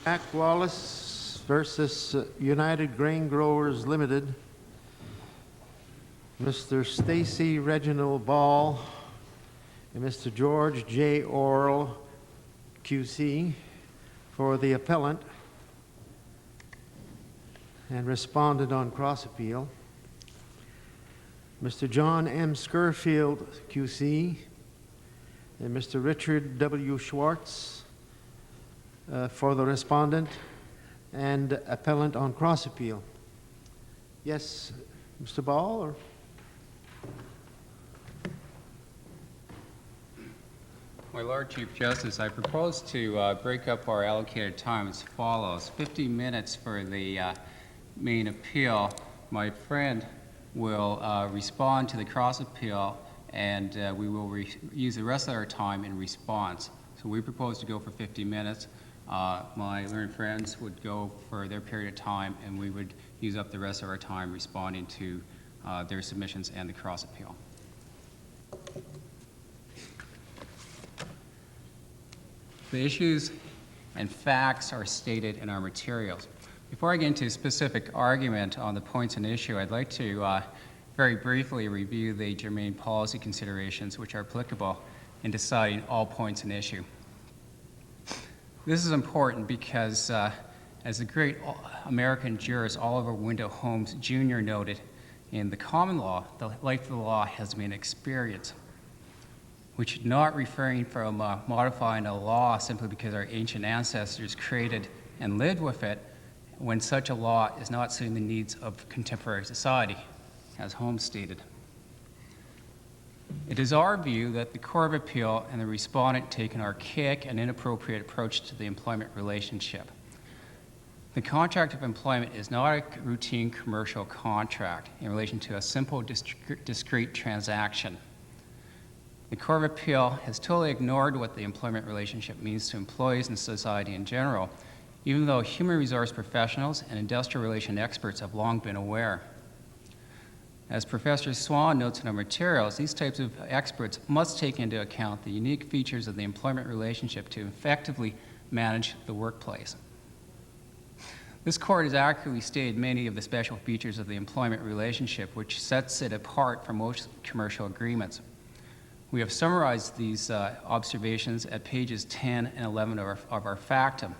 Wallace versus United Grain Growers Ltd. Mr. Stacey Reginald Ball and Mr. George J. Orl, QC, for the appellant and respondent on cross-appeal. Mr. John M. Scurfield, QC, and Mr. Richard W. Schwartz for the respondent and appellant on cross-appeal. Yes, Mr. Ball? Or? My Lord Chief Justice, I propose to break up our allocated time as follows. 50 minutes for the main appeal. My friend will respond to the cross-appeal, and we will use the rest of our time in response. So we propose to go for 50 minutes. My learned friends would go for their period of time, and we would use up the rest of our time responding to their submissions and the cross-appeal. The issues and facts are stated in our materials. Before I get into a specific argument on the points in issue, I'd like to very briefly review the germane policy considerations which are applicable in deciding all points in issue. This is important because, as the great American jurist Oliver Wendell Holmes Jr. noted, in the common law, the life of the law has been experience, which is not refraining from modifying a law simply because our ancient ancestors created and lived with it when such a law is not suiting the needs of contemporary society, as Holmes stated. It is our view that the Court of Appeal and the respondent take an archaic and inappropriate approach to the employment relationship. The contract of employment is not a routine commercial contract in relation to a simple discrete transaction. The Court of Appeal has totally ignored what the employment relationship means to employees and society in general, even though human resource professionals and industrial relation experts have long been aware. As Professor Swan notes in our materials, these types of experts must take into account the unique features of the employment relationship to effectively manage the workplace. This court has accurately stated many of the special features of the employment relationship, which sets it apart from most commercial agreements. We have summarized these observations at pages 10 and 11 of our factum.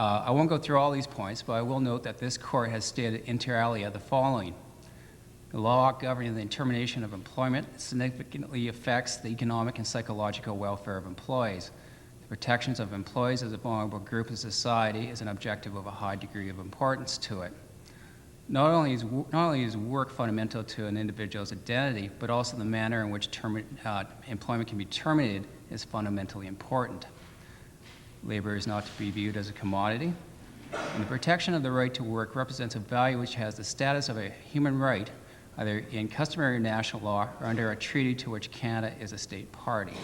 I won't go through all these points, but I will note that this court has stated inter alia the following. The law governing the termination of employment significantly affects the economic and psychological welfare of employees. The protections of employees as a vulnerable group of society is an objective of a high degree of importance to it. Not only is work fundamental to an individual's identity, but also the manner in which employment can be terminated is fundamentally important. Labor is not to be viewed as a commodity, and the protection of the right to work represents a value which has the status of a human right, either in customary national law or under a treaty to which Canada is a state party.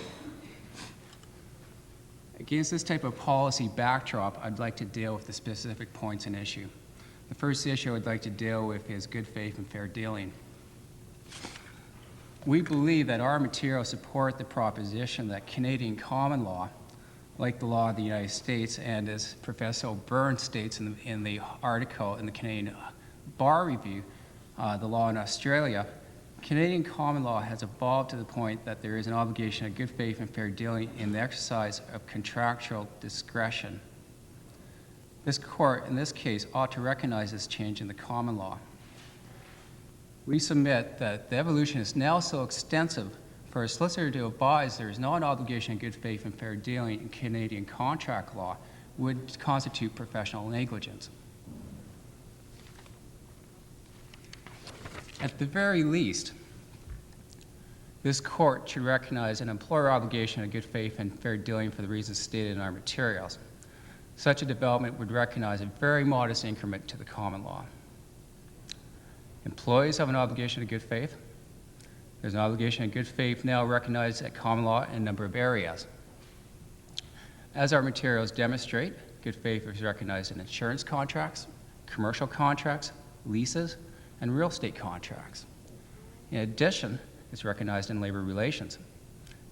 Against this type of policy backdrop, I'd like to deal with the specific points in issue. The first issue I'd like to deal with is good faith and fair dealing. We believe that our materials support the proposition that Canadian common law, like the law of the United States, and as Professor Byrne states in the article in the Canadian Bar Review, the law in Australia, Canadian common law has evolved to the point that there is an obligation of good faith and fair dealing in the exercise of contractual discretion. This court, in this case, ought to recognize this change in the common law. We submit that the evolution is now so extensive for a solicitor to advise there is not an obligation of good faith and fair dealing in Canadian contract law would constitute professional negligence. At the very least, this court should recognize an employer obligation of good faith and fair dealing for the reasons stated in our materials. Such a development would recognize a very modest increment to the common law. Employees have an obligation of good faith. There's an obligation of good faith now recognized at common law in a number of areas. As our materials demonstrate, good faith is recognized in insurance contracts, commercial contracts, leases, and real estate contracts. In addition, it's recognized in labor relations.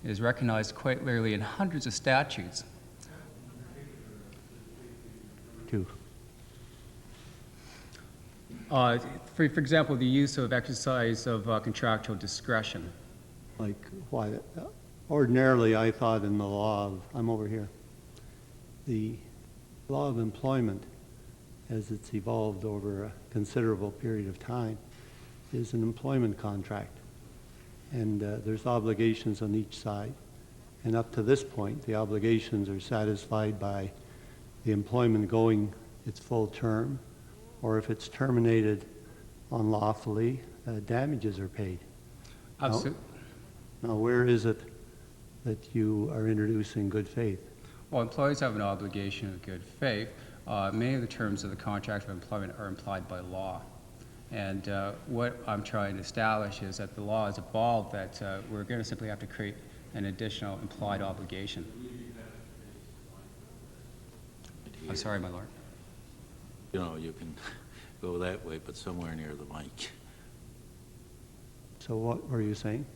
It is recognized quite clearly in hundreds of statutes. to? For example, the use of exercise of contractual discretion. Like why? Ordinarily, I thought in the law of, I'm over here, the law of employment, as it's evolved over a considerable period of time, is an employment contract. And there's obligations on each side. And up to this point, the obligations are satisfied by the employment going its full term, or if it's terminated unlawfully, damages are paid. Absolutely. Now, where is it that you are introducing good faith? Well, employees have an obligation of good faith. Many of the terms of the contract of employment are implied by law. And what I'm trying to establish is that the law has evolved, that we're going to simply have to create an additional implied obligation. I'm sorry, my lord. You know, you can go that way, but somewhere near the mic. So what were you saying?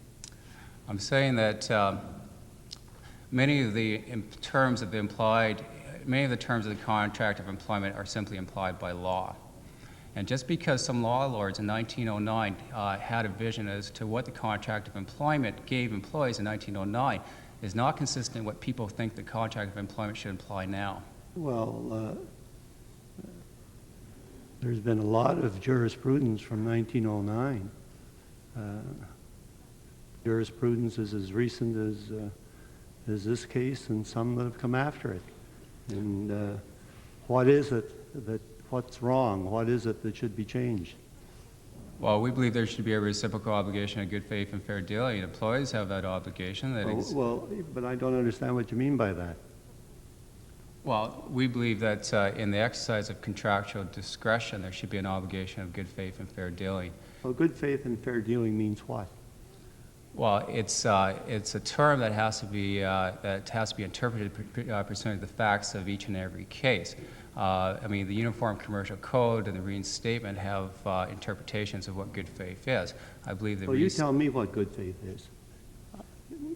I'm saying that many of the terms of the contract of employment are simply implied by law. And just because some law lords in 1909 had a vision as to what the contract of employment gave employees in 1909 is not consistent with what people think the contract of employment should imply now. Well, there's been a lot of jurisprudence from 1909. Jurisprudence is as recent as this case and some that have come after it. And what is it that, what's wrong? What is it that should be changed? Well, we believe there should be a reciprocal obligation of good faith and fair dealing. Employees have that obligation. Well, but I don't understand what you mean by that. Well, we believe that in the exercise of contractual discretion, there should be an obligation of good faith and fair dealing. Well, good faith and fair dealing means what? Well, it's a term that has to be interpreted pursuant to the facts of each and every case. I mean, the Uniform Commercial Code and the reinstatement have interpretations of what good faith is. I believe that. Well, you tell me what good faith is.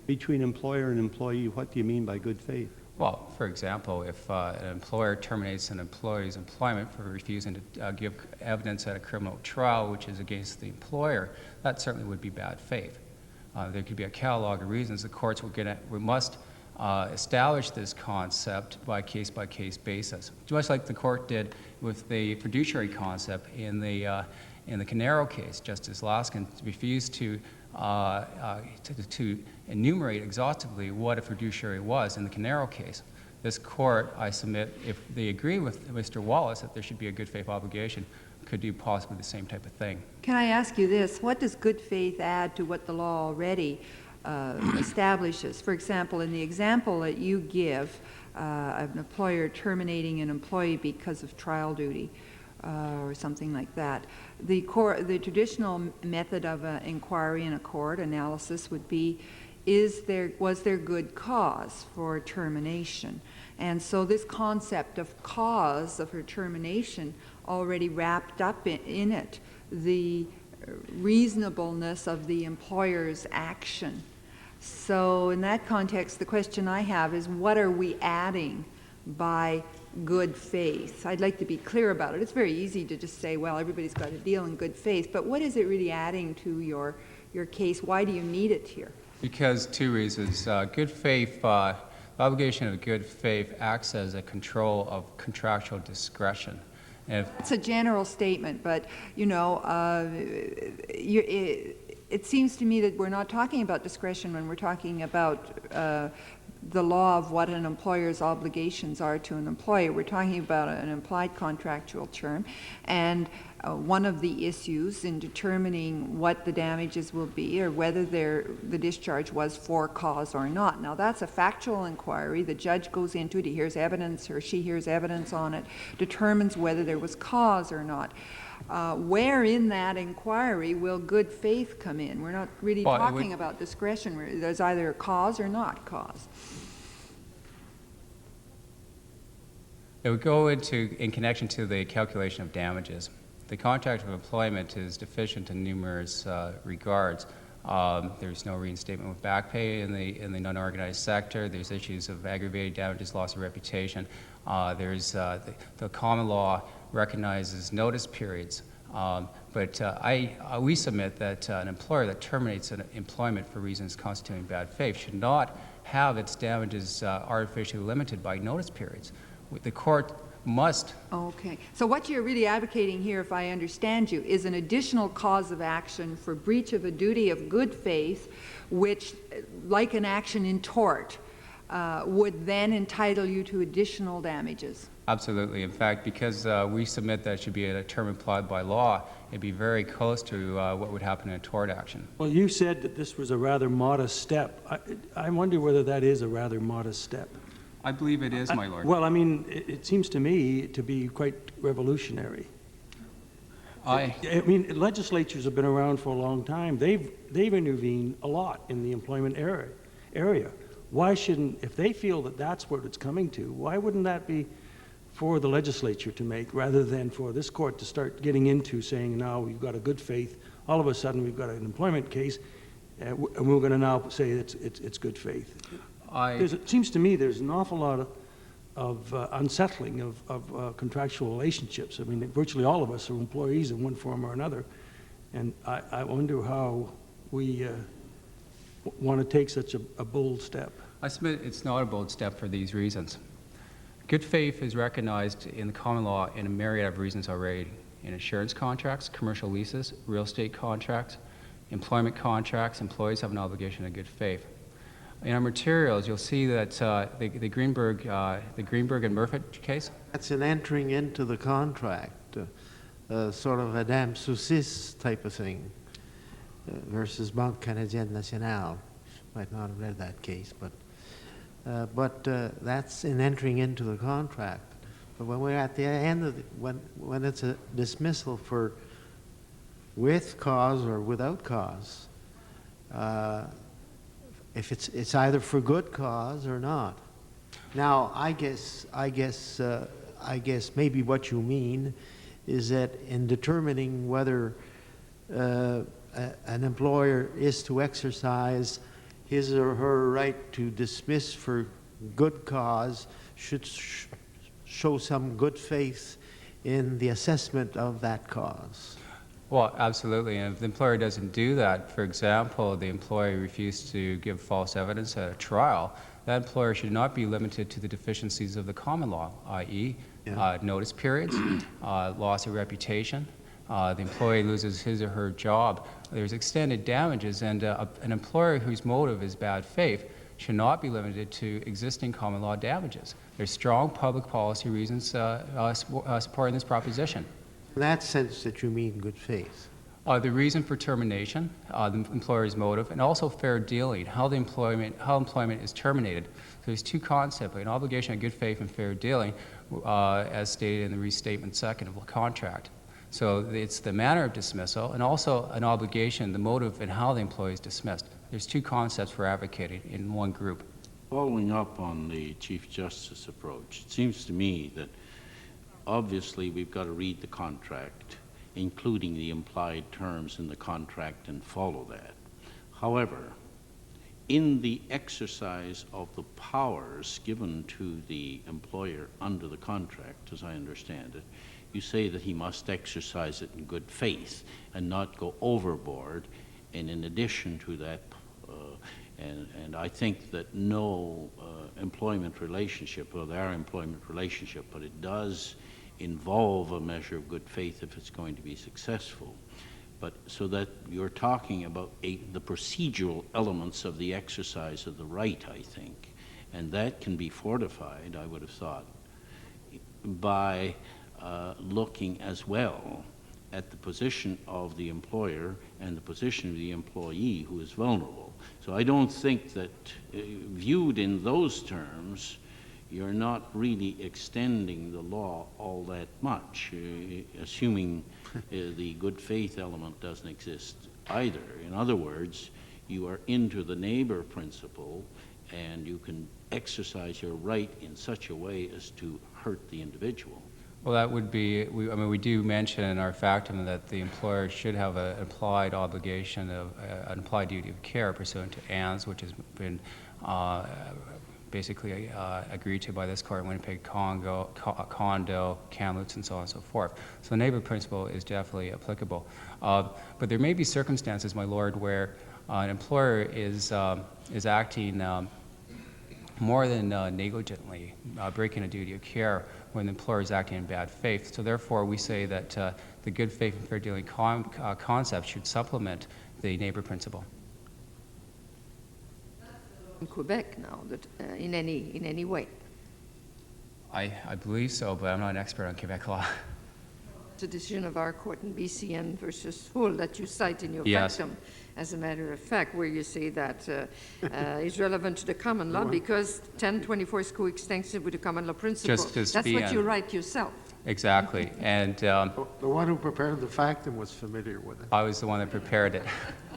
Between employer and employee, what do you mean by good faith? Well, for example, if an employer terminates an employee's employment for refusing to give evidence at a criminal trial, which is against the employer, that certainly would be bad faith. There could be a catalog of reasons. The courts we must establish this concept by case basis, much like the court did with the fiduciary concept in the Canaro case. Justice Laskin refused to enumerate exhaustively what a fiduciary was in the Canaro case. This court, I submit, if they agree with Mr. Wallace that there should be a good faith obligation, could do possibly the same type of thing. Can I ask you this? What does good faith add to what the law already establishes? For example, in the example that you give, an employer terminating an employee because of trial duty or something like that, the traditional method of inquiry in a court analysis would be, was there good cause for termination? And so this concept of cause of her termination already wrapped up in it the reasonableness of the employer's action. So in that context, the question I have is, what are we adding by good faith? I'd like to be clear about it. It's very easy to just say, well, everybody's got to deal in good faith, but what is it really adding to your case? Why do you need it here? Because two reasons. Good faith, the obligation of good faith acts as a control of contractual discretion. It's a general statement, but you know, it seems to me that we're not talking about discretion when we're talking about the law of what an employer's obligations are to an employer. We're talking about an implied contractual term, and one of the issues in determining what the damages will be or whether the discharge was for cause or not. Now that's a factual inquiry. The judge goes into it, he hears evidence or she hears evidence on it, determines whether there was cause or not. Where in that inquiry will good faith come in? We're not really talking about discretion. There's either a cause or not cause. It would go in connection to the calculation of damages. The contract of employment is deficient in numerous regards. There's no reinstatement with back pay in the non-organized sector. There's issues of aggravated damages, loss of reputation. The common law recognizes notice periods. We submit that an employer that terminates an employment for reasons constituting bad faith should not have its damages artificially limited by notice periods. The court must. Okay. So what you're really advocating here, if I understand you, is an additional cause of action for breach of a duty of good faith, which, like an action in tort, would then entitle you to additional damages. Absolutely. In fact, because we submit that it should be a term applied by law, it'd be very close to what would happen in a tort action. Well, you said that this was a rather modest step. I wonder whether that is a rather modest step. I believe it is, my lord. Well, I mean, it seems to me to be quite revolutionary. I mean, legislatures have been around for a long time. They've intervened a lot in the employment area. Why shouldn't, if they feel that that's what it's coming to, why wouldn't that be for the legislature to make, rather than for this court to start getting into saying, now we've got a good faith, all of a sudden we've got an employment case, and we're going to now say it's good faith. It seems to me there's an awful lot of unsettling of contractual relationships. I mean, virtually all of us are employees in one form or another, and I wonder how we want to take such a bold step. I submit it's not a bold step for these reasons. Good faith is recognized in the common law in a myriad of reasons already. In insurance contracts, commercial leases, real estate contracts, employment contracts, employees have an obligation of good faith. In our materials, you'll see that the Greenberg and Murphy case. That's an entering into the contract, sort of a dam soucis type of thing, versus Banque Canadienne Nationale. Might not have read that case, but that's an entering into the contract. But when we're at the end of when it's a dismissal for with cause or without cause, if it's either for good cause or not. Now, I guess maybe what you mean is that in determining whether an employer is to exercise his or her right to dismiss for good cause should show some good faith in the assessment of that cause. Well, absolutely. And if the employer doesn't do that, for example, the employee refused to give false evidence at a trial, that employer should not be limited to the deficiencies of the common law, i.e. Notice periods, loss of reputation, the employee loses his or her job. There's extended damages, and an employer whose motive is bad faith should not be limited to existing common law damages. There's strong public policy reasons supporting this proposition. In that sense that you mean good faith. The reason for termination, the employer's motive, and also fair dealing, how employment is terminated. So there's two concepts, an obligation of good faith and fair dealing, as stated in the restatement second of the contract. So it's the manner of dismissal and also an obligation, the motive, and how the employee is dismissed. There's two concepts we're advocating in one group. Following up on the Chief Justice approach, it seems to me that obviously we've got to read the contract, including the implied terms in the contract, and follow that. However, in the exercise of the powers given to the employer under the contract, as I understand it, you say that he must exercise it in good faith and not go overboard, and in addition to that, and I think that no employment relationship, well, there are employment relationship, but it does involve a measure of good faith if it's going to be successful. But so that you're talking about the procedural elements of the exercise of the right, I think, and that can be fortified, I would have thought, by looking as well at the position of the employer and the position of the employee who is vulnerable. So I don't think that viewed in those terms, you're not really extending the law all that much, assuming the good faith element doesn't exist either. In other words, you are into the neighbor principle, and you can exercise your right in such a way as to hurt the individual. Well, that would be, I mean, we do mention in our factum that the employer should have an implied obligation of, an implied duty of care pursuant to ANS, which has been basically agreed to by this court, Winnipeg Condo, Kamloops, and so on and so forth. So the neighbor principle is definitely applicable. But there may be circumstances, my lord, where an employer is acting more than negligently, breaking a duty of care when the employer is acting in bad faith. So therefore, we say that the good faith and fair dealing concept should supplement the neighbor principle. In Quebec now, that in any way. I believe so, but I'm not an expert on Quebec law. It's a decision of our court in BCN versus Hull that you cite in your Yes. factum, as a matter of fact, where you say that is relevant to the common law because 1024 is coextensive with the common law principle. Just as That's what BN. you write yourself. Exactly, and The one who prepared the factum was familiar with it. I was the one that prepared it.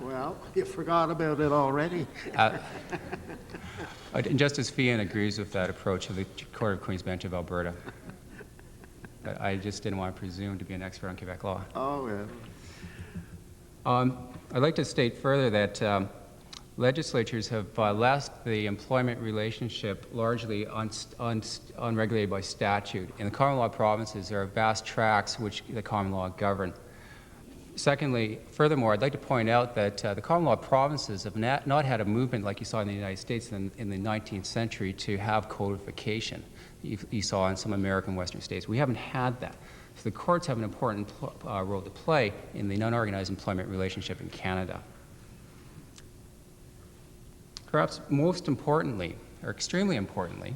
Well, you forgot about it already. And Justice Fian agrees with that approach of the Court of Queen's Bench of Alberta. But I just didn't want to presume to be an expert on Quebec law. Oh, yeah. I'd like to state further that legislatures have left the employment relationship largely unregulated by statute. In the common law provinces, there are vast tracts which the common law govern. Secondly, furthermore, I'd like to point out that the common law provinces have not had a movement like you saw in the United States in the 19th century to have codification. You saw in some American Western states. We haven't had that. So the courts have an important role to play in the non-organized employment relationship in Canada. Perhaps most importantly, or extremely importantly,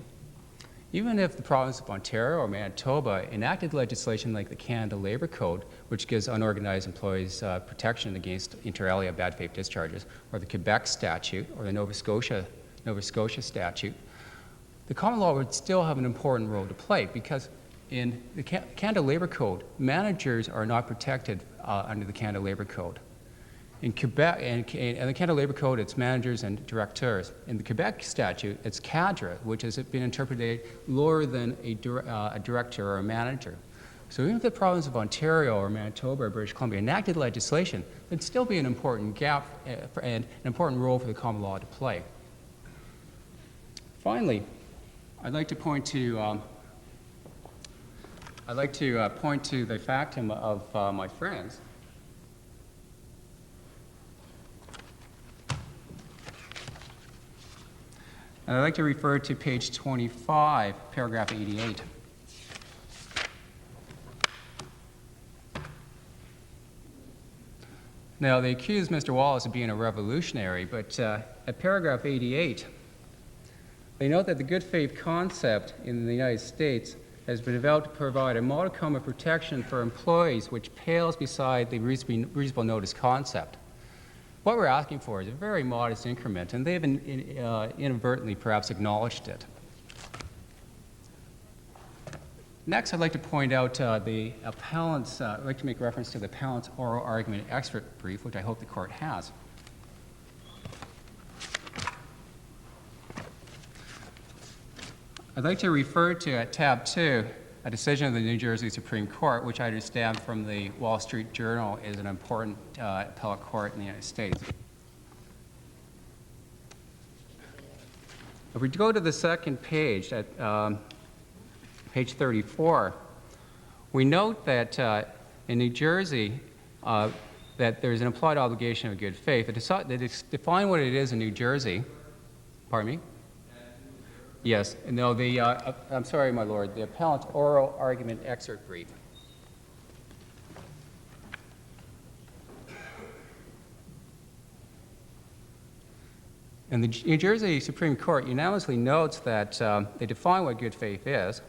even if the province of Ontario or Manitoba enacted legislation like the Canada Labour Code, which gives unorganized employees protection against inter alia bad faith discharges, or the Quebec statute, or the Nova Scotia statute, the common law would still have an important role to play because in the Canada Labour Code, managers are not protected under the Canada Labour Code. In Quebec, and the Canada Labour Code, it's managers and directeurs. In the Quebec statute, it's cadre, which has been interpreted lower than a director or a manager. So even if the province of Ontario or Manitoba or British Columbia enacted legislation, there'd still be an important gap and an important role for the common law to play. Finally, I'd like to point to the factum of my friends. And I'd like to refer to page 25, paragraph 88. Now, they accuse Mr. Wallace of being a revolutionary, but at paragraph 88, they note that the good faith concept in the United States has been developed to provide a modicum of protection for employees which pales beside the reasonable notice concept. What we're asking for is a very modest increment, and they've inadvertently perhaps acknowledged it. Next, I'd like to point out the appellant's, I'd like to make reference to the appellant's oral argument excerpt brief, which I hope the court has. I'd like to refer to at tab 2 a decision of the New Jersey Supreme Court, which I understand from the Wall Street Journal is an important appellate court in the United States. If we go to the second page, at page 34, we note that in New Jersey, that there's an implied obligation of good faith. They define what it is in New Jersey. Pardon me? Yes. No, I'm sorry, my lord, the appellant's oral argument excerpt brief. And the New Jersey Supreme Court unanimously notes that they define what good faith is,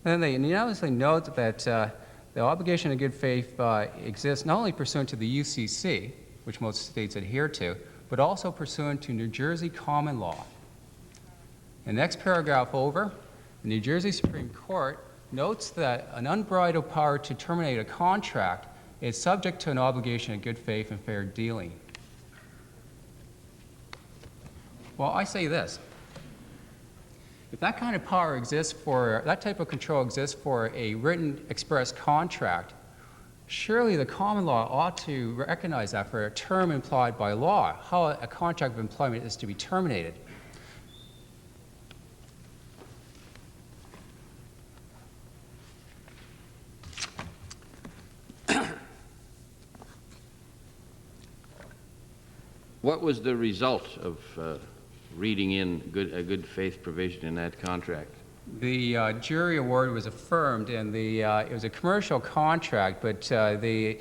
and then they unanimously note that the obligation of good faith exists not only pursuant to the UCC, which most states adhere to, but also pursuant to New Jersey common law. The next paragraph over, the New Jersey Supreme Court notes that an unbridled power to terminate a contract is subject to an obligation of good faith and fair dealing. Well, I say this. If that kind of power exists for, that type of control exists for a written express contract, surely the common law ought to recognize that for a term implied by law, how a contract of employment is to be terminated. What was the result of reading in a good faith provision in that contract? The jury award was affirmed, and it was a commercial contract, but the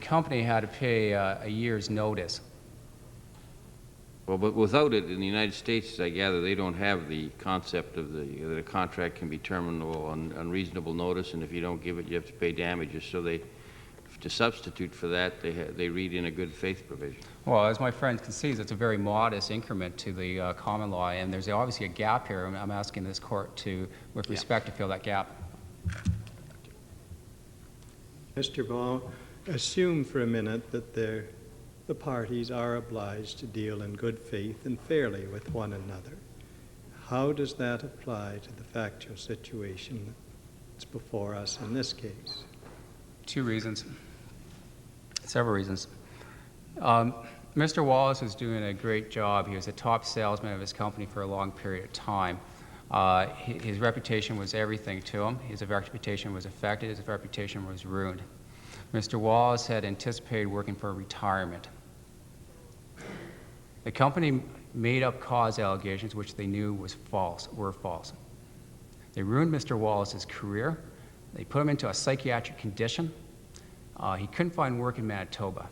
company had to pay a year's notice. Well, but without it, in the United States, I gather, they don't have the concept of that a contract can be terminable on unreasonable notice, and if you don't give it, you have to pay damages. So to substitute for that, they read in a good faith provision. Well, as my friend concedes, it's a very modest increment to the common law, and there's obviously a gap here, and I'm asking this court to, with respect, to fill that gap. Mr. Baum, assume for a minute that the parties are obliged to deal in good faith and fairly with one another. How does that apply to the factual situation that's before us in this case? 2 reasons. Several reasons. Mr. Wallace was doing a great job. He was a top salesman of his company for a long period of time. His reputation was everything to him. His reputation was affected. His reputation was ruined. Mr. Wallace had anticipated working for retirement. The company made up cause allegations which they knew were false. They ruined Mr. Wallace's career. They put him into a psychiatric condition. He couldn't find work in Manitoba.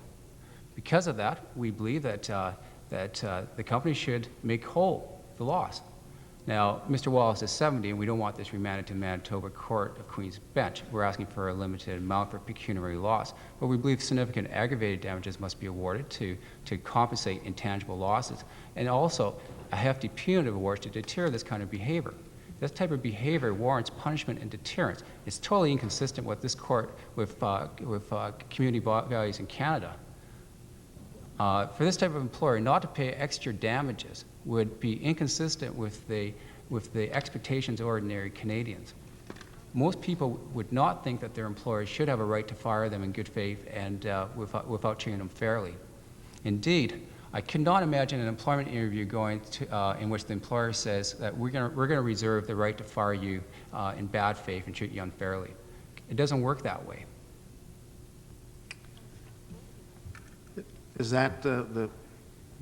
Because of that, we believe that the company should make whole the loss. Now, Mr. Wallace is 70, and we don't want this remanded to the Manitoba Court of Queen's Bench. We're asking for a limited amount for pecuniary loss, but we believe significant aggravated damages must be awarded to compensate intangible losses, and also a hefty punitive award to deter this kind of behavior. This type of behavior warrants punishment and deterrence. It's totally inconsistent with this court, with community values in Canada. For this type of employer, not to pay extra damages would be inconsistent with the expectations of ordinary Canadians. Most people would not think that their employers should have a right to fire them in good faith and without treating them fairly. Indeed, I cannot imagine an employment interview going to, in which the employer says that we're going to reserve the right to fire you in bad faith and treat you unfairly. It doesn't work that way. Is that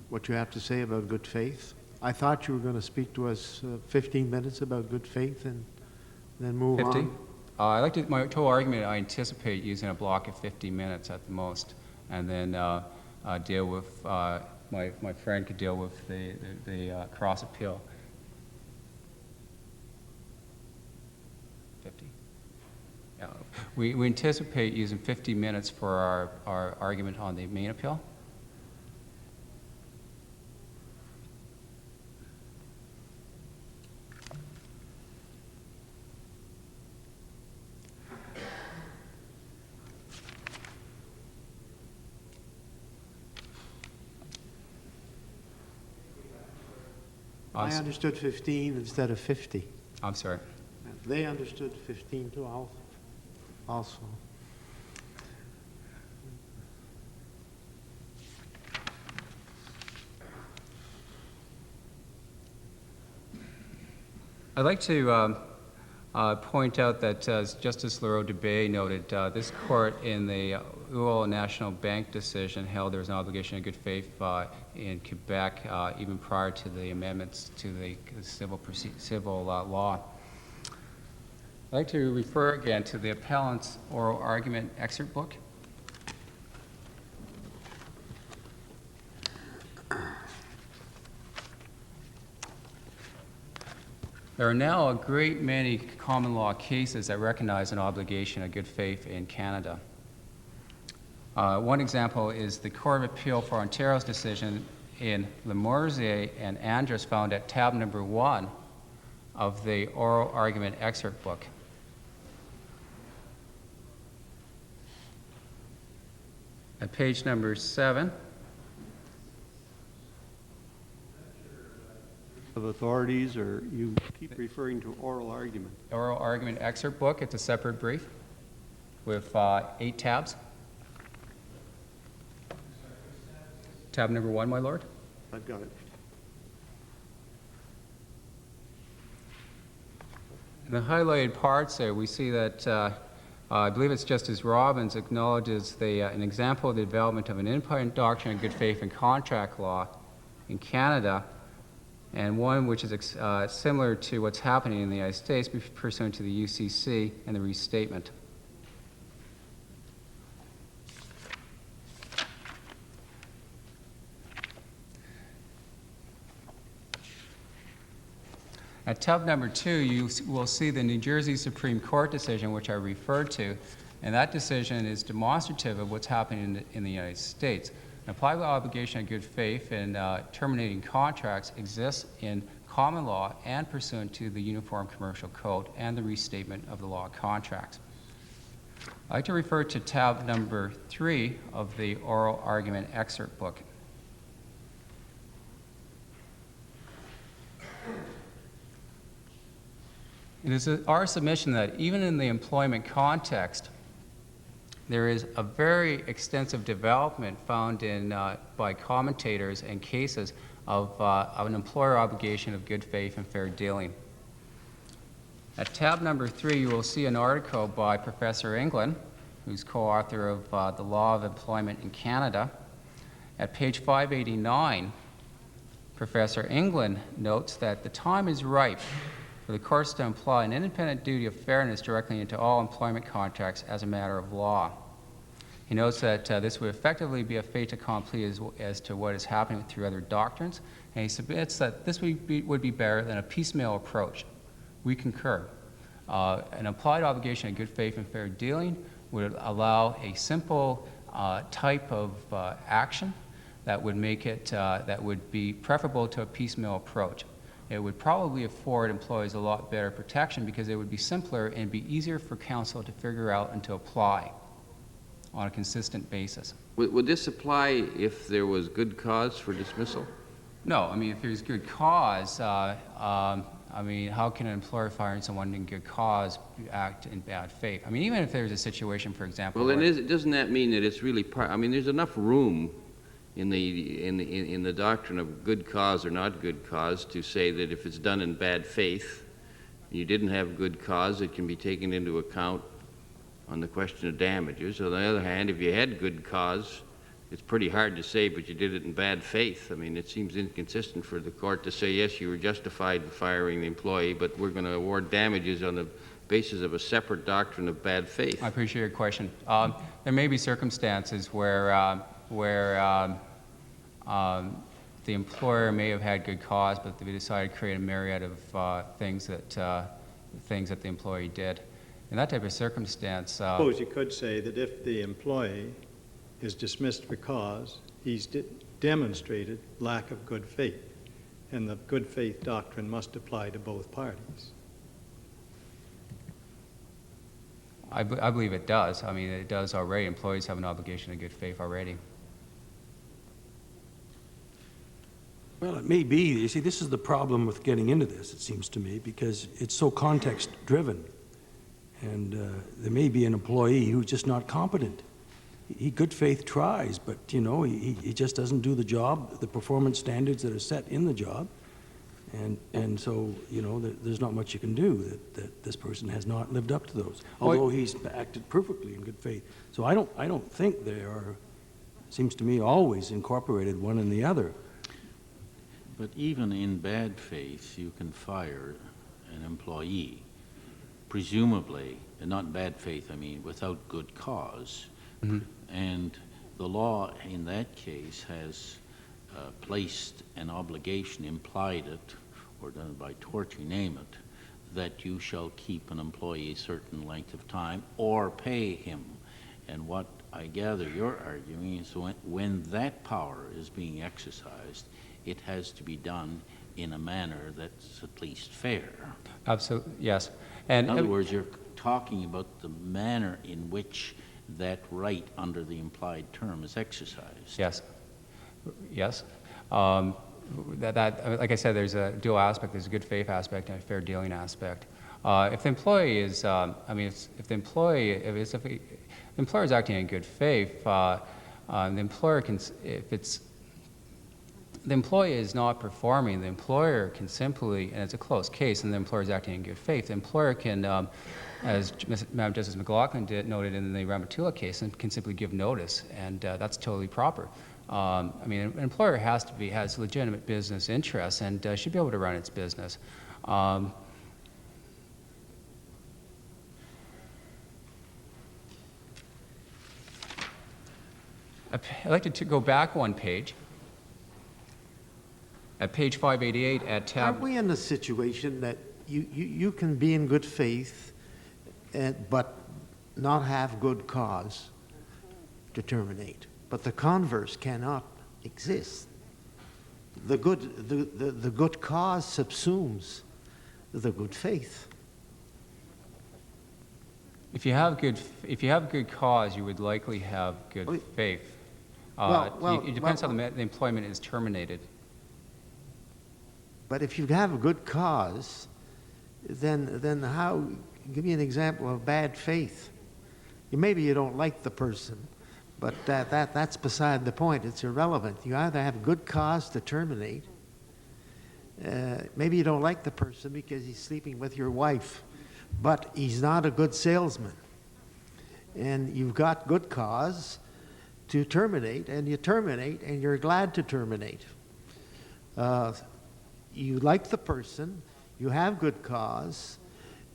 what you have to say about good faith? I thought you were going to speak to us 15 minutes about good faith and then move 50? on. I like to, my total argument, I anticipate using a block of 50 minutes at the most, and then deal with, my friend could deal with the cross appeal. 50? Yeah. We anticipate using 50 minutes for our argument on the main appeal. I understood 15 instead of 50. I'm sorry. They understood 15 too, also. I'd like to point out that, as Justice Leroux-Dubé noted, this court in the UO National Bank decision held there was an obligation of good faith in Quebec, even prior to the amendments to the civil law. I'd like to refer again to the appellant's oral argument excerpt book. There are now a great many common law cases that recognize an obligation of good faith in Canada. One example is the Court of Appeal for Ontario's decision in Lemorzier and Andrus, found at tab number 1 of the oral argument excerpt book. At page number 7, of authorities, or you keep referring to oral argument? Oral argument excerpt book, it's a separate brief with 8 tabs. Tab number 1, my lord. I've got it. In the highlighted parts there, we see that I believe it's Justice Robbins acknowledges an example of the development of an independent doctrine of good faith and contract law in Canada, and one which is similar to what's happening in the United States pursuant to the UCC and the restatement. At tab number 2, you will see the New Jersey Supreme Court decision, which I referred to, and that decision is demonstrative of what's happening in the United States. An implied obligation of good faith in terminating contracts exists in common law and pursuant to the Uniform Commercial Code and the restatement of the law of contracts. I'd like to refer to tab number 3 of the oral argument excerpt book. It is our submission that even in the employment context, there is a very extensive development found in by commentators and cases of an employer obligation of good faith and fair dealing. At tab number 3, you will see an article by Professor England, who's co-author of The Law of Employment in Canada. At page 589, Professor England notes that the time is ripe for the courts to imply an independent duty of fairness directly into all employment contracts as a matter of law. He notes that this would effectively be a fait accompli as to what is happening through other doctrines, and he submits that this would be better than a piecemeal approach. We concur. An implied obligation of good faith and fair dealing would allow a simple type of action that would make it, that would be preferable to a piecemeal approach. It would probably afford employees a lot better protection because it would be simpler and be easier for counsel to figure out and to apply on a consistent basis. Would this apply if there was good cause for dismissal? No, I mean, if there's good cause, I mean, how can an employer fire someone in good cause act in bad faith? I mean, even if there's a situation, for example. Well, then doesn't that mean that it's really I mean, there's enough room in the doctrine of good cause or not good cause to say that if it's done in bad faith, you didn't have good cause, it can be taken into account on the question of damages. On the other hand, if you had good cause, it's pretty hard to say, but you did it in bad faith. I mean, it seems inconsistent for the court to say, yes, you were justified in firing the employee, but we're going to award damages on the basis of a separate doctrine of bad faith. I appreciate your question. There may be circumstances where the employer may have had good cause, but they decided to create a myriad of things that the employee did. In that type of circumstance, Suppose you could say that if the employee is dismissed for cause, he's demonstrated lack of good faith, and the good faith doctrine must apply to both parties. I believe it does. I mean, it does already. Employees have an obligation of good faith already. Well, it may be. You see, this is the problem with getting into this, it seems to me, because it's so context-driven. And there may be an employee who's just not competent. He good faith tries, but, you know, he just doesn't do the job, the performance standards that are set in the job. And so, you know, there's not much you can do that this person has not lived up to those, although he's acted perfectly in good faith. So I don't think they are, seems to me, always incorporated one in the other. But even in bad faith, you can fire an employee, presumably, and not in bad faith, I mean, without good cause. Mm-hmm. And the law in that case has placed an obligation, implied it, or done by tort, you name it, that you shall keep an employee a certain length of time or pay him. And what I gather you're arguing is when that power is being exercised, it has to be done in a manner that's at least fair. Absolutely, yes. And in other words, you're talking about the manner in which that right under the implied term is exercised. Yes. Yes. like I said, there's a dual aspect. There's a good faith aspect and a fair dealing aspect. If the employee is, if the employer is acting in good faith, the employer can, the employee is not performing, the employer can simply, and it's a closed case, and the employer is acting in good faith, the employer can, as Madam Justice McLaughlin noted in the Ramatula case, and can simply give notice, and that's totally proper. An employer has legitimate business interests and should be able to run its business. I'd like to go back one page. At page 588 at tab... Aren't we in a situation that you can be in good faith but not have good cause to terminate? But the converse cannot exist. The good cause subsumes the good faith. If you have good cause, you would likely have good faith. It depends how the employment is terminated. But if you have a good cause, then how? Give me an example of bad faith. Maybe you don't like the person, but that's beside the point. It's irrelevant. You either have good cause to terminate. Maybe you don't like the person because he's sleeping with your wife, but he's not a good salesman. And you've got good cause to terminate, and you terminate, and you're glad to terminate. You like the person, you have good cause,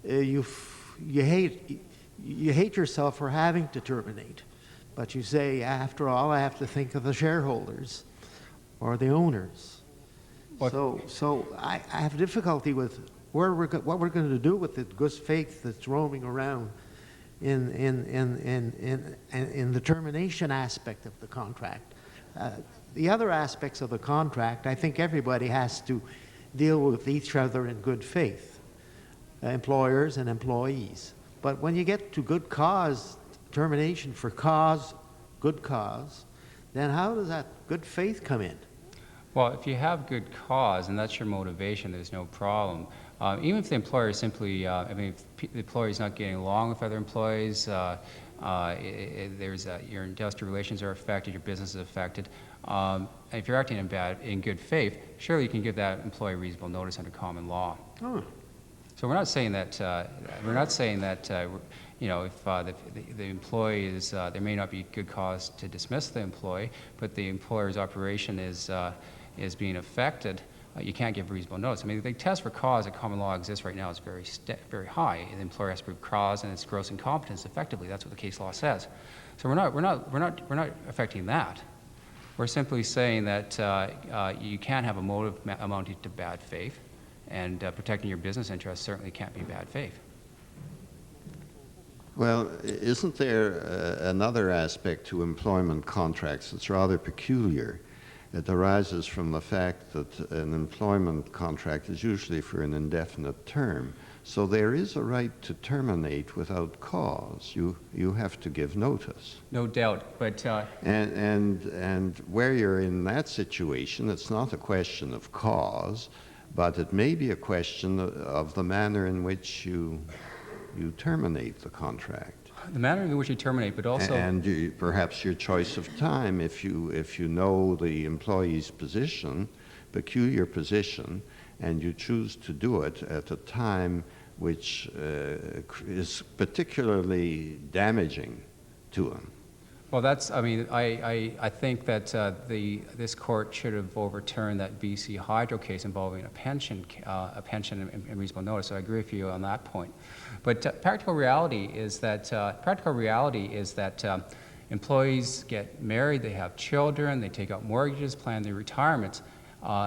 you hate yourself for having to terminate, but you say, after all, I have to think of the shareholders or the owners. So I have difficulty with what we're going to do with the good faith that's roaming around in the termination aspect of the contract. The other aspects of the contract, I think everybody has to deal with each other in good faith, employers and employees. But when you get to good cause, termination for cause, good cause, then how does that good faith come in? Well, if you have good cause and that's your motivation, there's no problem. Even if the employer is simply, if the employee is not getting along with other employees, your industrial relations are affected, your business is affected. If you're acting in good faith, surely you can give that employee reasonable notice under common law. Oh. So we're not saying that if the employee is, there may not be good cause to dismiss the employee, but the employer's operation is being affected. You can't give reasonable notice. The test for cause at common law exists right now is very high. The employer has to prove cause and its gross incompetence effectively. That's what the case law says. So we're not affecting that. We're simply saying that you can't have a motive amounting to bad faith, and protecting your business interests certainly can't be bad faith. Well, isn't there another aspect to employment contracts that's rather peculiar? It arises from the fact that an employment contract is usually for an indefinite term. So there is a right to terminate without cause. You have to give notice. No doubt, but... And where you're in that situation, it's not a question of cause, but it may be a question of the manner in which you terminate the contract. The manner in which you terminate, but also... And perhaps your choice of time, if you know the employee's position, peculiar position, and you choose to do it at a time which is particularly damaging to him. Well, that's, I think that this court should have overturned that BC Hydro case involving a pension and reasonable notice. So I agree with you on that point. But practical reality is that employees get married, they have children, they take out mortgages, plan their retirements.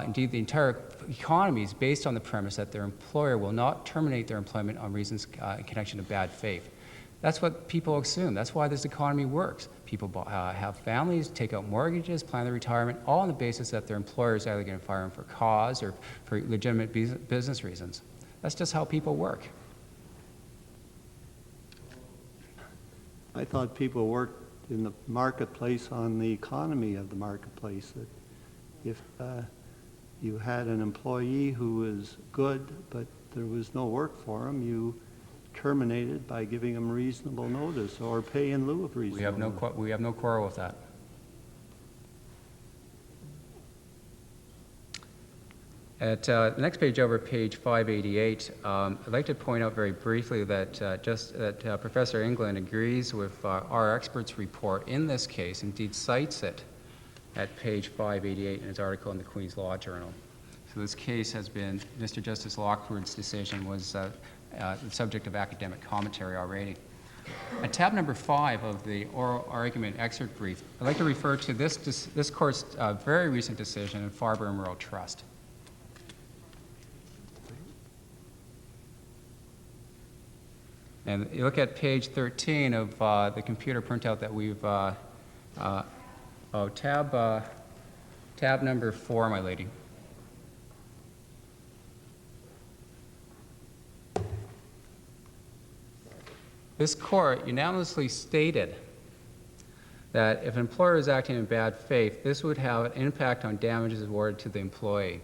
Indeed, the entire economy is based on the premise that their employer will not terminate their employment on reasons in connection to bad faith. That's what people assume. That's why this economy works. People have families, take out mortgages, plan their retirement, all on the basis that their employer is either going to fire them for cause or for legitimate business reasons. That's just how people work. I thought people worked in the marketplace on the economy of the marketplace. That you had an employee who was good, but there was no work for him, you terminated by giving him reasonable notice or pay in lieu of reasonable notice. We have no quarrel with that. At the next page over, page 588, I'd like to point out very briefly that Professor England agrees with our expert's report in this case, indeed cites it at page 588 in his article in the Queen's Law Journal. So this case has been, Mr. Justice Lockwood's decision was the subject of academic commentary already. At tab number 5 of the oral argument excerpt brief, I'd like to refer to this court's very recent decision in Farber and Merle Trust. And you look at page 13 of the computer printout that we've, tab number 4, my lady. This court unanimously stated that if an employer is acting in bad faith, this would have an impact on damages awarded to the employee.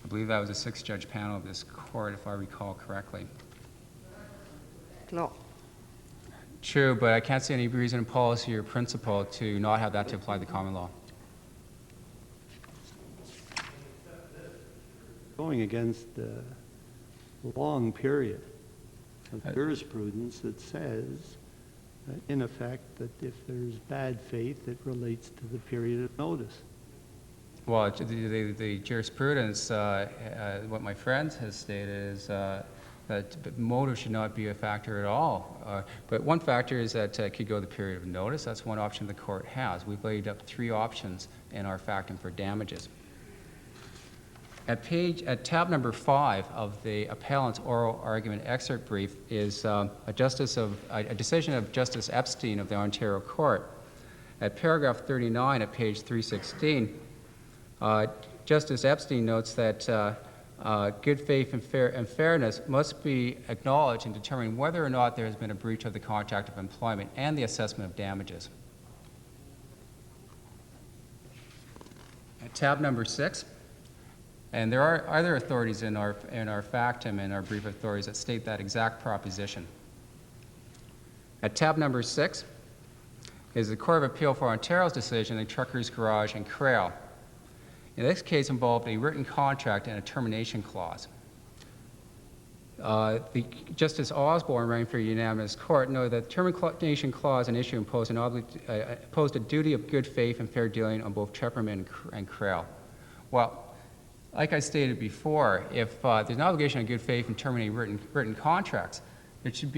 I believe that was a 6-judge panel of this court, if I recall correctly. Law. True, but I can't see any reason in policy or principle to not have that to apply to common law. Going against a long period of jurisprudence that says, in effect, that if there's bad faith, it relates to the period of notice. Well, the jurisprudence, what my friend has stated is that motive should not be a factor at all. But one factor is that it could go the period of notice. That's one option the court has. We've laid up 3 options in our factum for damages. At tab number 5 of the appellant's oral argument excerpt brief is a decision of Justice Epstein of the Ontario Court. At paragraph 39 at page 316, Justice Epstein notes that good faith and fairness must be acknowledged in determining whether or not there has been a breach of the contract of employment and the assessment of damages. At tab number 6, and there are other authorities in our factum and our brief authorities that state that exact proposition. At tab number 6 is the Court of Appeal for Ontario's decision in Truckers Garage and Crail. In this case involved a written contract and a termination clause. Justice Osborne, writing for a unanimous court, noted that the termination clause and issue imposed a duty of good faith and fair dealing on both Chepperman and Crail. Well, like I stated before, if there's an obligation of good faith in terminating written contracts, there should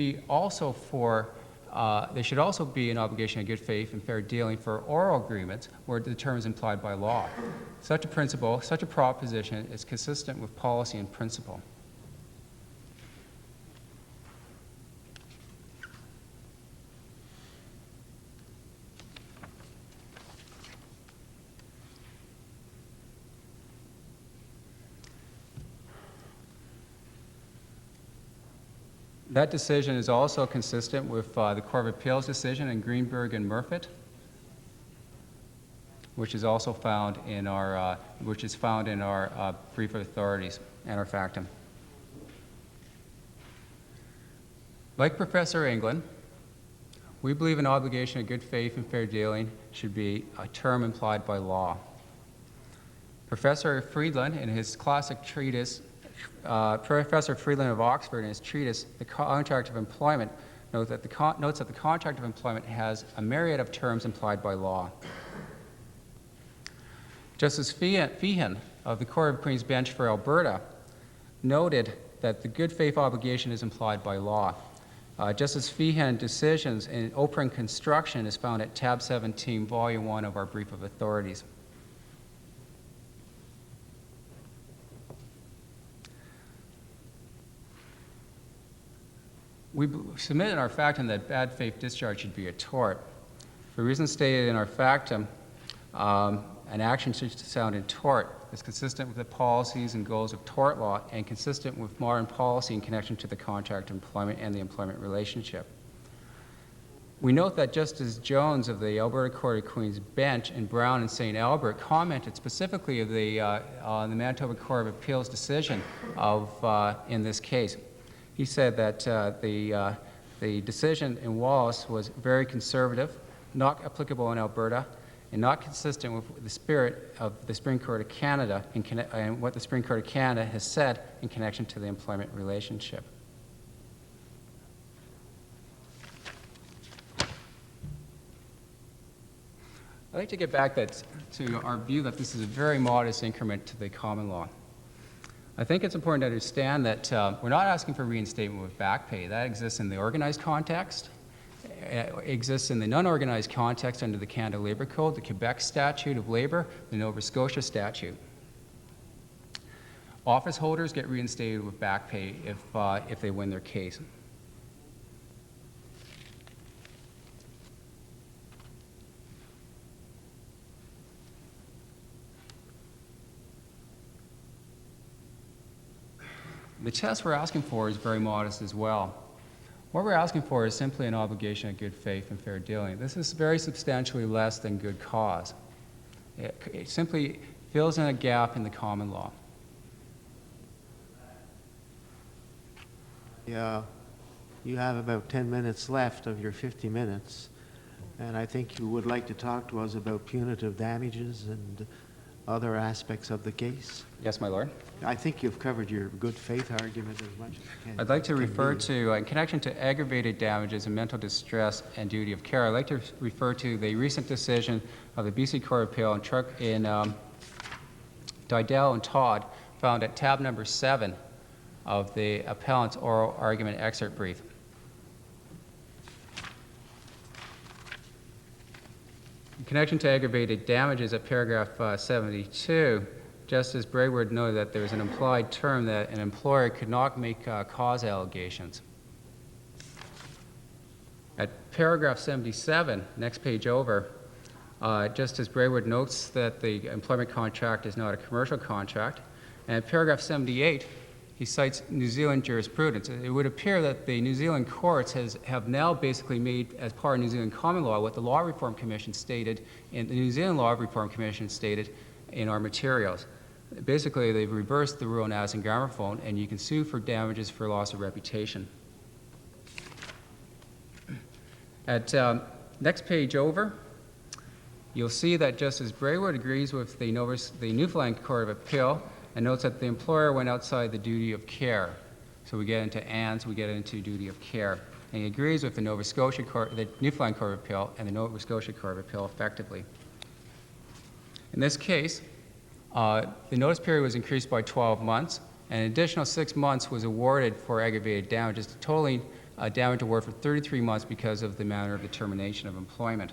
also be an obligation of good faith and fair dealing for oral agreements where the term is implied by law. Such a principle, such a proposition is consistent with policy and principle. That decision is also consistent with the Court of Appeal's decision in Greenberg and Murfitt, which is also found in our brief of authorities and our factum. Like Professor England, we believe an obligation of good faith and fair dealing should be a term implied by law. Professor Friedland, in his classic treatise, Professor Friedland of Oxford, in his treatise, The Contract of Employment, notes that the contract of employment has a myriad of terms implied by law. Justice Feehan of the Court of Queen's Bench for Alberta noted that the good faith obligation is implied by law. Justice Feehan decisions in Oprah Construction is found at tab 17, volume 1 of our brief of authorities. We submit in our factum that bad faith discharge should be a tort. For reasons stated in our factum, an action should sound in tort is consistent with the policies and goals of tort law and consistent with modern policy in connection to the contract of employment and the employment relationship. We note that Justice Jones of the Alberta Court of Queen's Bench in Brown and St. Albert commented specifically of on the Manitoba Court of Appeal's decision in this case. He said that the decision in Wallace was very conservative, not applicable in Alberta, and not consistent with the spirit of the Supreme Court of Canada and what the Supreme Court of Canada has said in connection to the employment relationship. I'd like to get back to our view that this is a very modest increment to the common law. I think it's important to understand that we're not asking for reinstatement with back pay. That exists in the organized context. It exists in the non-organized context under the Canada Labour Code, the Quebec Statute of Labour, the Nova Scotia Statute. Office holders get reinstated with back pay if they win their case. The test we're asking for is very modest as well. What we're asking for is simply an obligation of good faith and fair dealing. This is very substantially less than good cause. It simply fills in a gap in the common law. Yeah, you have about 10 minutes left of your 50 minutes, and I think you would like to talk to us about punitive damages and other aspects of the case. Yes, my lord. I think you've covered your good faith argument as much as you can. I'd like to refer to, in connection to aggravated damages and mental distress and duty of care, I'd like to refer to the recent decision of the BC Court of Appeal in Didell and Todd, found at tab number 7 of the appellant's oral argument excerpt brief. In connection to aggravated damages at paragraph 72, Justice Brayward noted that there is an implied term that an employer could not make cause allegations. At paragraph 77, next page over, Justice Brayward notes that the employment contract is not a commercial contract. And at paragraph 78, he cites New Zealand jurisprudence. It would appear that the New Zealand courts have now basically made, as part of New Zealand common law, what the Law Reform Commission stated, and the New Zealand Law Reform Commission stated in our materials. Basically, they've reversed the rule in As and Gramophone, and you can sue for damages for loss of reputation. At next page over, you'll see that Justice Brayward agrees with the Newfoundland Court of Appeal and notes that the employer went outside the duty of care. So we get into ands, we get into duty of care. And he agrees with the Newfoundland Court of Appeal and the Nova Scotia Court of Appeal effectively. In this case, the notice period was increased by 12 months, and an additional 6 months was awarded for aggravated damages, totaling a damage award for 33 months because of the manner of the termination of employment.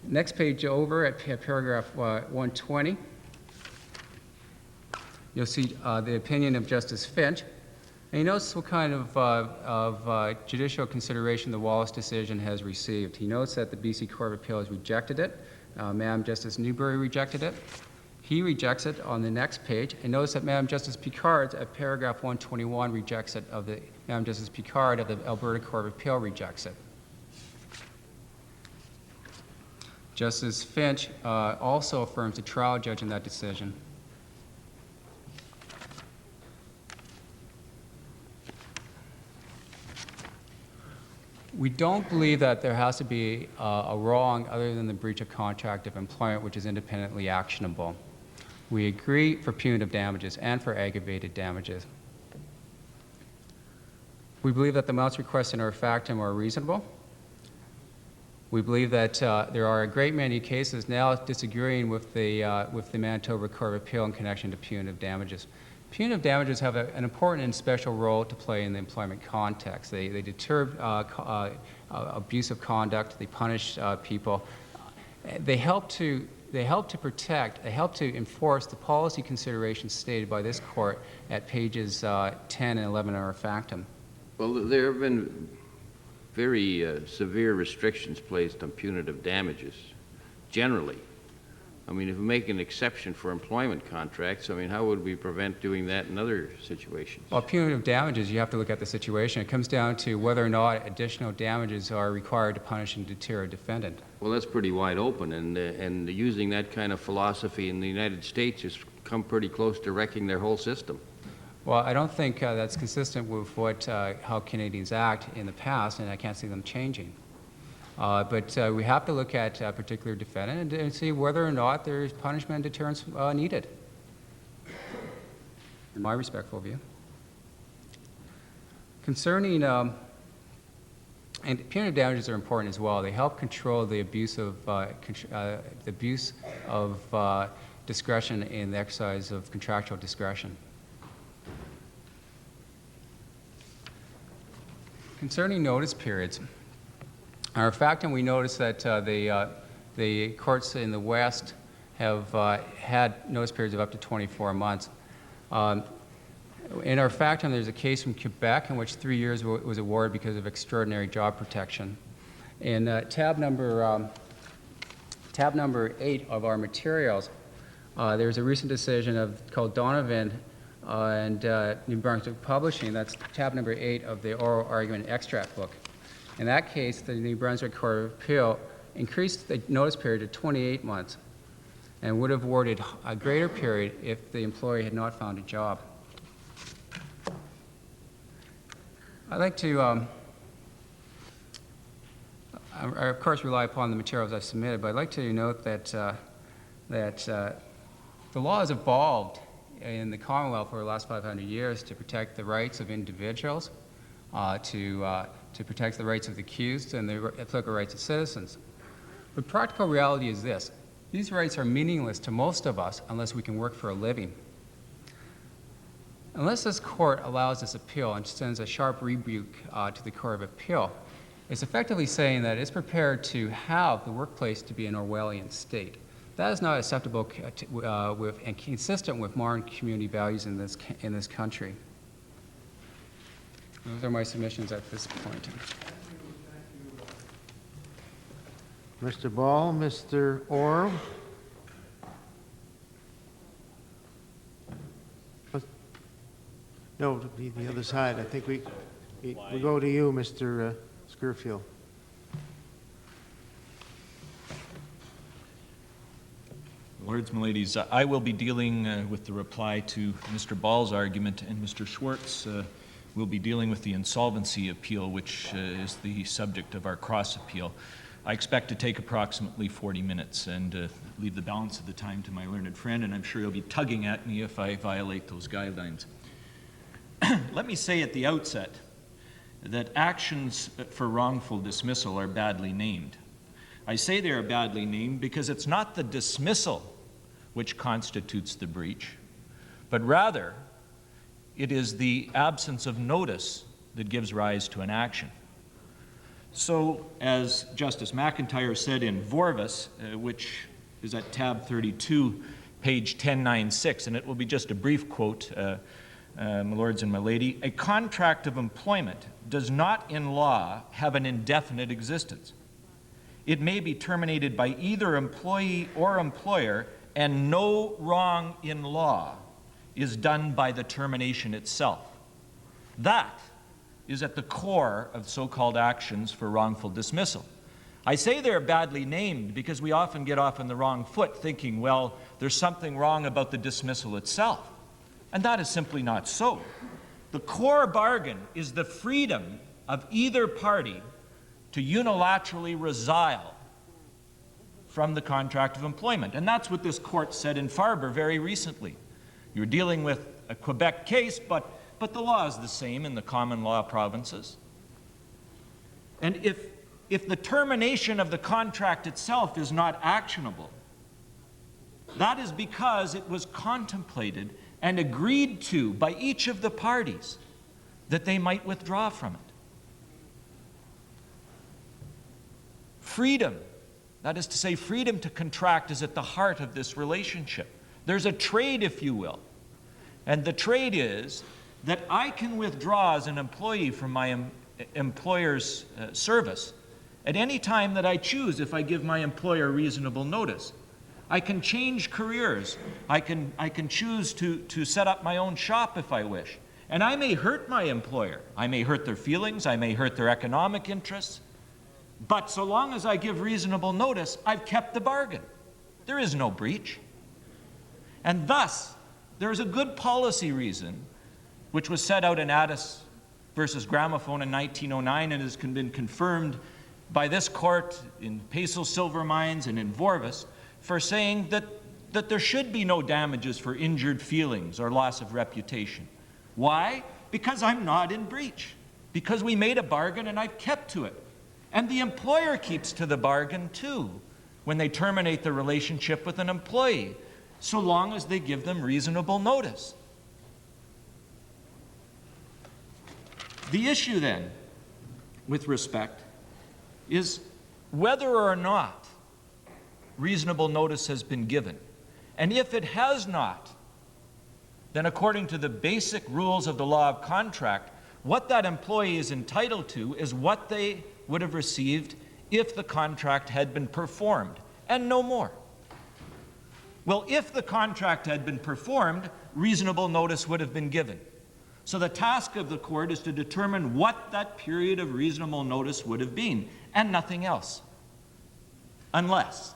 Next page over at paragraph 120, you'll see the opinion of Justice Finch. And he notes what kind of judicial consideration the Wallace decision has received. He notes that the BC Court of Appeal has rejected it. Madam Justice Newbury rejected it. He rejects it on the next page. And notice that Madam Justice Picard at paragraph 121 rejects it. Madam Justice Picard of the Alberta Court of Appeal rejects it. Justice Finch also affirms the trial judge in that decision. We don't believe that there has to be a wrong other than the breach of contract of employment, which is independently actionable. We agree for punitive damages and for aggravated damages. We believe that the amounts requested in our factum are reasonable. We believe that there are a great many cases now disagreeing with the Manitoba Court of Appeal in connection to punitive damages. Punitive damages have an important and special role to play in the employment context. They deter abusive conduct. They punish people. They help to protect. They help to enforce the policy considerations stated by this court at pages 10 and 11 of our factum. Well, there have been very severe restrictions placed on punitive damages, generally. I mean, if we make an exception for employment contracts, I mean, how would we prevent doing that in other situations? Well, punitive damages, you have to look at the situation. It comes down to whether or not additional damages are required to punish and deter a defendant. Well, that's pretty wide open, and using that kind of philosophy in the United States has come pretty close to wrecking their whole system. Well, I don't think that's consistent with what, how Canadians act in the past, and I can't see them changing. But we have to look at a particular defendant and see whether or not there is punishment and deterrence needed. In my respectful view. Concerning, and punitive damages are important as well. They help control the abuse of, discretion in the exercise of contractual discretion. Concerning notice periods, our fact, and we notice that the courts in the West have had notice periods of up to 24 months. In our fact, there's a case from Quebec in which 3 years was awarded because of extraordinary job protection. In tab number 8 of our materials, there's a recent decision called Donovan and New Brunswick Publishing. That's tab number 8 of the oral argument extract book. In that case, the New Brunswick Court of Appeal increased the notice period to 28 months and would have awarded a greater period if the employee had not found a job. I'd like to, I of course rely upon the materials I've submitted, but I'd like to note that, the law has evolved in the Commonwealth for the last 500 years to protect the rights of individuals, to protect the rights of the accused and the applicable rights of citizens. But practical reality is this: these rights are meaningless to most of us unless we can work for a living. Unless this court allows this appeal and sends a sharp rebuke to the Court of Appeal, it's effectively saying that it's prepared to have the workplace to be an Orwellian state. That is not acceptable with and consistent with modern community values in this country. Those are my submissions at this point. Mr. Ball, Mr. Orr. No, to be the other side. I think we go to you, Mr. Scurfield. Lords and ladies, I will be dealing with the reply to Mr. Ball's argument, and Mr. Schwartz will be dealing with the insolvency appeal, which is the subject of our cross appeal. I expect to take approximately 40 minutes and leave the balance of the time to my learned friend, and I'm sure he'll be tugging at me if I violate those guidelines. Let me say at the outset that actions for wrongful dismissal are badly named. I say they are badly named because it's not the dismissal which constitutes the breach, but rather it is the absence of notice that gives rise to an action. So, as Justice McIntyre said in Vorvis, which is at tab 32, page 1096, and it will be just a brief quote, my lords and my lady, a contract of employment does not in law have an indefinite existence. It may be terminated by either employee or employer, and no wrong in law is done by the termination itself. That is at the core of so-called actions for wrongful dismissal. I say they're badly named because we often get off on the wrong foot thinking, well, there's something wrong about the dismissal itself. And that is simply not so. The core bargain is the freedom of either party to unilaterally resile from the contract of employment. And that's what this court said in Farber very recently. You're dealing with a Quebec case, but the law is the same in the common law provinces. And if the termination of the contract itself is not actionable, that is because it was contemplated and agreed to by each of the parties that they might withdraw from it. Freedom, that is to say, freedom to contract, is at the heart of this relationship. There's a trade, if you will. And the trade is that I can withdraw as an employee from my employer's service at any time that I choose if I give my employer reasonable notice. I can change careers. I can choose to set up my own shop if I wish. And I may hurt my employer. I may hurt their feelings. I may hurt their economic interests. But so long as I give reasonable notice, I've kept the bargain. There is no breach. And thus, there is a good policy reason, which was set out in Addis versus Gramophone in 1909 and has been confirmed by this court in Peso Silver Mines and in Vorvis, for saying that there should be no damages for injured feelings or loss of reputation. Why? Because I'm not in breach. Because we made a bargain and I've kept to it. And the employer keeps to the bargain too when they terminate the relationship with an employee, so long as they give them reasonable notice. The issue then, with respect, is whether or not reasonable notice has been given. And if it has not, then according to the basic rules of the law of contract, what that employee is entitled to is what they would have received if the contract had been performed, and no more. Well, if the contract had been performed, reasonable notice would have been given. So the task of the court is to determine what that period of reasonable notice would have been, and nothing else. Unless,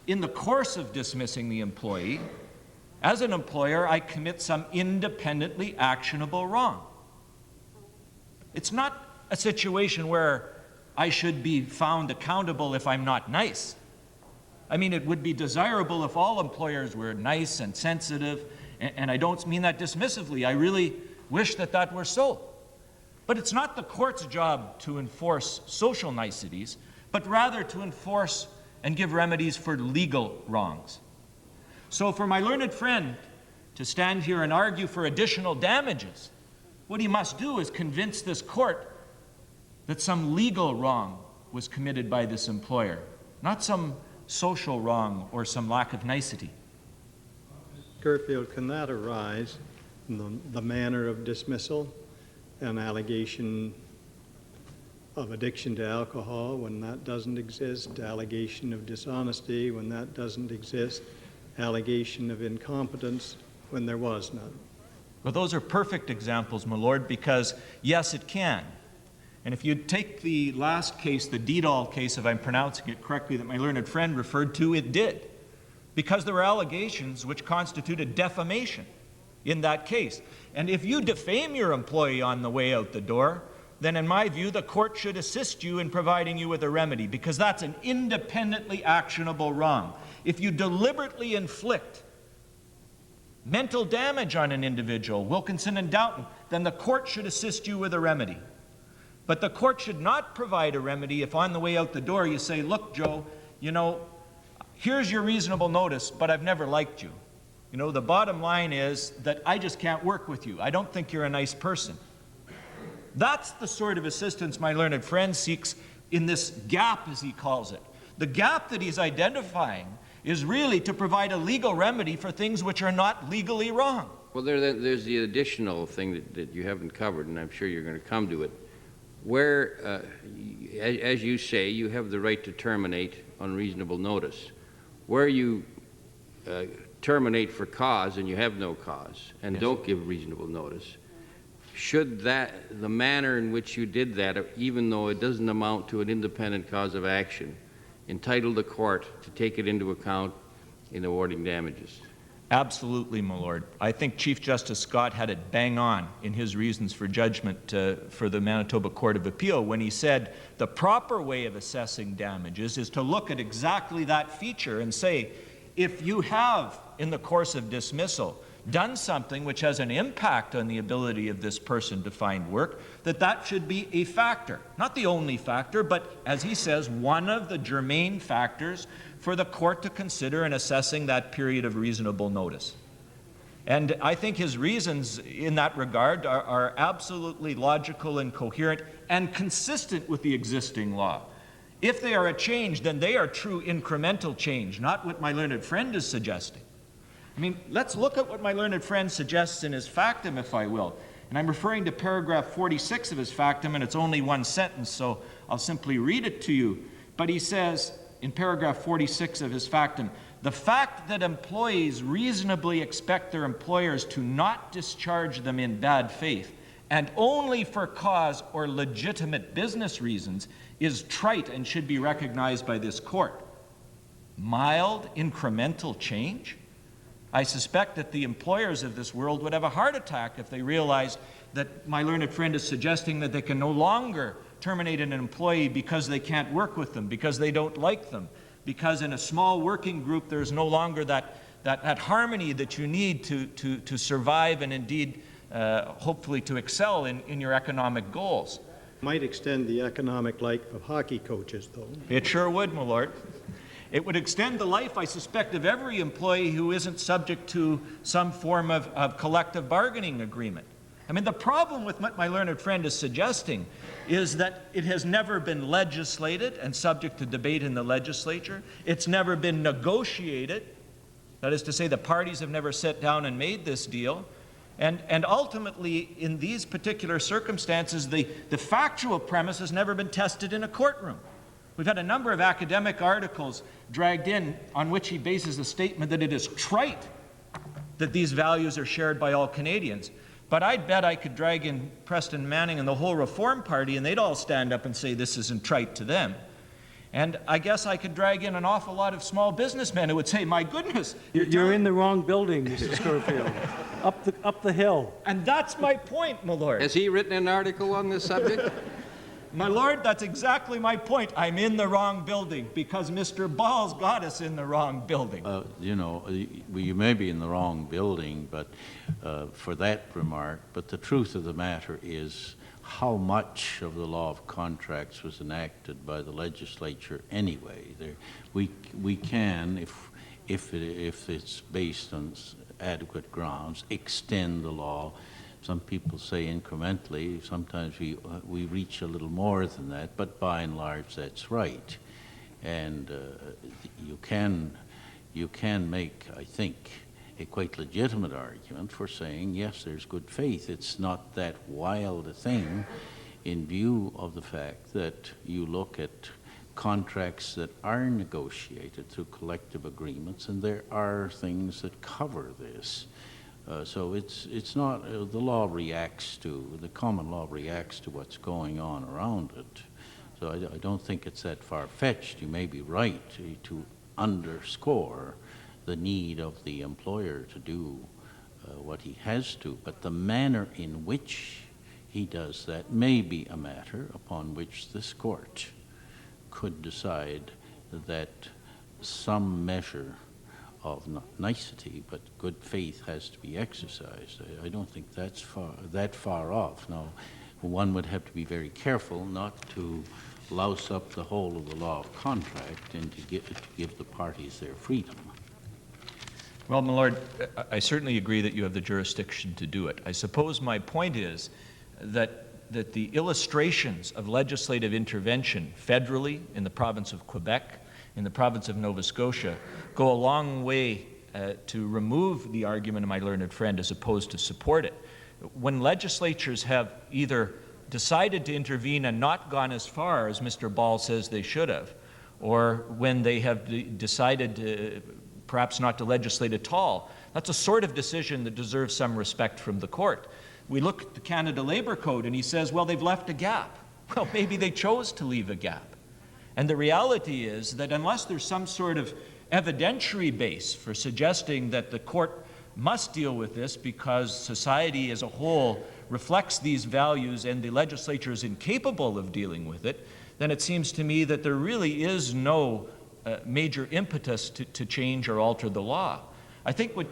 in the course of dismissing the employee, as an employer, I commit some independently actionable wrong. It's not a situation where I should be found accountable if I'm not nice. I mean, it would be desirable if all employers were nice and sensitive, and I don't mean that dismissively. I really wish that that were so. But it's not the court's job to enforce social niceties, but rather to enforce and give remedies for legal wrongs. So for my learned friend to stand here and argue for additional damages, what he must do is convince this court that some legal wrong was committed by this employer, not some social wrong or some lack of nicety. Gerfield, can that arise in the manner of dismissal, an allegation of addiction to alcohol when that doesn't exist, allegation of dishonesty when that doesn't exist, allegation of incompetence when there was none? Well, those are perfect examples, my lord, because yes, it can. And if you take the last case, the Dedal case, if I'm pronouncing it correctly, that my learned friend referred to, it did. Because there were allegations which constituted defamation in that case. And if you defame your employee on the way out the door, then in my view, the court should assist you in providing you with a remedy, because that's an independently actionable wrong. If you deliberately inflict mental damage on an individual, Wilkinson and Doughton, then the court should assist you with a remedy. But the court should not provide a remedy if on the way out the door you say, look, Joe, you know, here's your reasonable notice, but I've never liked you. You know, the bottom line is that I just can't work with you. I don't think you're a nice person. That's the sort of assistance my learned friend seeks in this gap, as he calls it. The gap that he's identifying is really to provide a legal remedy for things which are not legally wrong. Well, there's the additional thing that you haven't covered, and I'm sure you're going to come to it, where, as you say, you have the right to terminate on reasonable notice. Where you terminate for cause and you have no cause and yes, don't give reasonable notice, should the manner in which you did that, even though it doesn't amount to an independent cause of action, entitle the court to take it into account in awarding damages? Absolutely, my lord. I think Chief Justice Scott had it bang on in his reasons for judgment for the Manitoba Court of Appeal when he said the proper way of assessing damages is to look at exactly that feature and say, if you have, in the course of dismissal, done something which has an impact on the ability of this person to find work, that should be a factor. Not the only factor, but, as he says, one of the germane factors for the court to consider in assessing that period of reasonable notice. And I think his reasons in that regard are absolutely logical and coherent and consistent with the existing law. If they are a change, then they are true incremental change, not what my learned friend is suggesting. I mean, let's look at what my learned friend suggests in his factum, if I will. And I'm referring to paragraph 46 of his factum, and it's only one sentence, so I'll simply read it to you. But he says, in paragraph 46 of his factum, the fact that employees reasonably expect their employers to not discharge them in bad faith and only for cause or legitimate business reasons is trite and should be recognized by this court. Mild incremental change? I suspect that the employers of this world would have a heart attack if they realized that my learned friend is suggesting that they can no longer terminate an employee because they can't work with them, because they don't like them, because in a small working group there's no longer that harmony that you need to survive and indeed hopefully to excel in your economic goals. Might extend the economic life of hockey coaches, though. It sure would, my lord. It would extend the life, I suspect, of every employee who isn't subject to some form of collective bargaining agreement. I mean, the problem with what my learned friend is suggesting is that it has never been legislated and subject to debate in the legislature. It's never been negotiated. That is to say, the parties have never sat down and made this deal. And ultimately, in these particular circumstances, the factual premise has never been tested in a courtroom. We've had a number of academic articles dragged in on which he bases a statement that it is trite that these values are shared by all Canadians. But I'd bet I could drag in Preston Manning and the whole Reform Party, and they'd all stand up and say this isn't trite to them. And I guess I could drag in an awful lot of small businessmen who would say, my goodness. You're in the wrong building, Mr. Schofield. Up the hill. And that's my point, my lord. Has he written an article on this subject? My lord, that's exactly my point. I'm in the wrong building because Mr. Ball's got us in the wrong building. You know, you may be in the wrong building, but for that remark, but the truth of the matter is how much of the law of contracts was enacted by the legislature anyway. We can, if it's based on adequate grounds, extend the law. Some people say incrementally. Sometimes we reach a little more than that, but by and large that's right. And you can make, I think, a quite legitimate argument for saying, yes, there's good faith. It's not that wild a thing in view of the fact that you look at contracts that are negotiated through collective agreements, and there are things that cover this. So it's not, the common law reacts to what's going on around it. So I don't think it's that far-fetched. You may be right to underscore the need of the employer to do what he has to, but the manner in which he does that may be a matter upon which this court could decide that some measure of not nicety, but good faith has to be exercised. I don't think that's that far off. Now, one would have to be very careful not to louse up the whole of the law of contract and to give the parties their freedom. Well, my lord, I certainly agree that you have the jurisdiction to do it. I suppose my point is that the illustrations of legislative intervention federally in the province of Quebec, in the province of Nova Scotia, go a long way to remove the argument of my learned friend as opposed to support it. When legislatures have either decided to intervene and not gone as far as Mr. Ball says they should have, or when they have decided perhaps not to legislate at all, that's a sort of decision that deserves some respect from the court. We look at the Canada Labour Code and he says, well, they've left a gap. Well, maybe they chose to leave a gap. And the reality is that unless there's some sort of evidentiary base for suggesting that the court must deal with this because society as a whole reflects these values and the legislature is incapable of dealing with it, then it seems to me that there really is no major impetus to change or alter the law. I think what...